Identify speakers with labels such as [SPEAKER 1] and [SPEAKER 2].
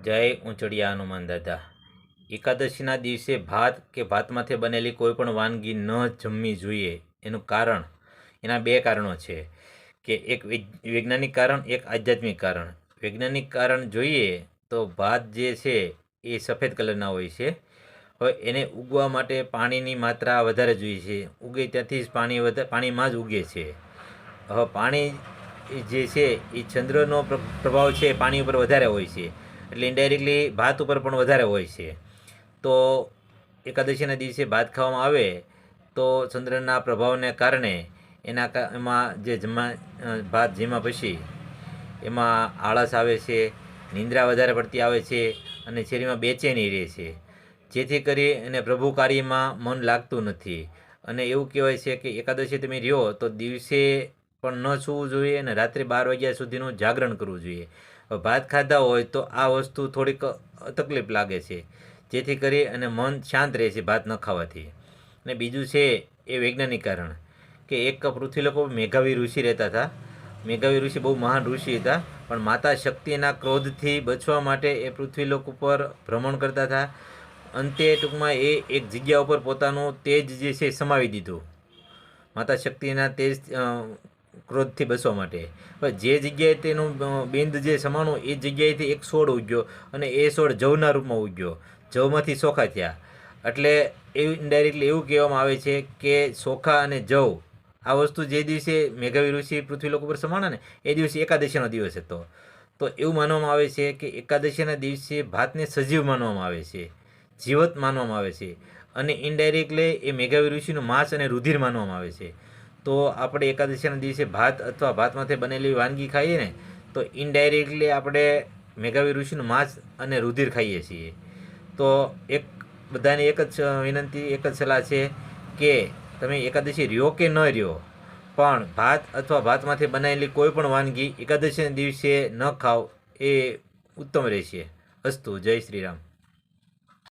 [SPEAKER 1] જય ઊંચડિયા હનુમાન દાદા। એકાદશીના દિવસે ભાત કે ભાતમાંથી બનેલી કોઈ પણ વાનગી ન જમવી જોઈએ। એનું કારણ, એના બે કારણો છે કે એક વૈજ્ઞાનિક કારણ, એક આધ્યાત્મિક કારણ। વૈજ્ઞાનિક કારણ જોઈએ તો ભાત જે છે એ સફેદ કલરના હોય છે। હવે એને ઉગવા માટે પાણીની માત્રા વધારે જોઈએ છે। ઉગે ત્યાંથી જ પાણીમાં જ ઉગે છે। હવે પાણી જે છે એ ચંદ્રનો પ્રભાવ છે પાણી ઉપર વધારે હોય છે, એટલે ઇન્ડાયરેક્ટલી ભાત ઉપર પણ વધારે હોય છે। તો એકાદશીના દિવસે ભાત ખાવામાં આવે તો ચંદ્રના પ્રભાવને કારણે એમાં જે ભાત જમ્યા પછી એમાં આળસ આવે છે, નિંદ્રા વધારે પડતી આવે છે અને શરીરમાં બેચેની રહે છે, જેથી કરી અને પ્રભુ કાર્યમાં મન લાગતું નથી। અને એવું કહેવાય છે કે એકાદશી તમે રહ્યો તો દિવસે પણ ન સૂવું જોઈએ અને રાત્રે 12 વાગ્યા સુધીનું જાગરણ કરવું જોઈએ। ભાત ખાધા હોય તો આ વસ્તુ થોડીક તકલીફ લાગે છે, જેથી કરી અને મન શાંત રહે છે ભાત ન ખાવાથી। અને બીજું છે એ વૈજ્ઞાનિક કારણ કે એક પૃથ્વીલોક મેઘાવી ઋષિ રહેતા હતા। મેઘાવી ઋષિ બહુ મહાન ઋષિ હતા, પણ માતા શક્તિના ક્રોધથી બચવા માટે એ પૃથ્વીલોક ઉપર ભ્રમણ કરતા હતા। અંતે ટૂંકમાં એ એક જગ્યા ઉપર પોતાનું તેજ જે છે સમાવી દીધું માતા શક્તિના તેજ ક્રોધથી બચવા માટે। પણ જે જગ્યાએ તેનું બિંદ જે સમાણું એ જગ્યાએથી એક છોડ ઉગ્યો અને એ છોડ જવના રૂપમાં ઉગ્યો, જવમાંથી ચોખા થયા। એટલે એવું ઇન્ડાયરેક્ટલી એવું કહેવામાં આવે છે કે ચોખા અને જવ આ વસ્તુ જે દિવસે મેઘાવી ઋષિ પૃથ્વીલોક ઉપર સમાણા ને એ દિવસે એકાદશીનો દિવસ હતો। તો એવું માનવામાં આવે છે કે એકાદશીના દિવસે ભાતને સજીવ માનવામાં આવે છે, જીવત માનવામાં આવે છે, અને ઇનડાયરેક્ટલી એ મેઘાવી ઋષિનું માંસ અને રુધિર માનવામાં આવે છે। તો આપણે એકાદશીના દિવસે ભાત અથવા ભાતમાંથી બનેલી વાનગી ખાઈએ ને તો ઇનડાયરેક્ટલી આપણે મેઘાવી ઋષિનું માંસ અને રુધિર ખાઈએ છીએ। તો બધાને એક જ વિનંતી, એક જ સલાહ છે કે તમે એકાદશી રહ્યો કે ન રહ્યો, પણ ભાત અથવા ભાતમાંથી બનાવેલી કોઈ પણ વાનગી એકાદશીના દિવસે ન ખાવ એ ઉત્તમ રહેશે। અસ્તુ, જય શ્રી રામ।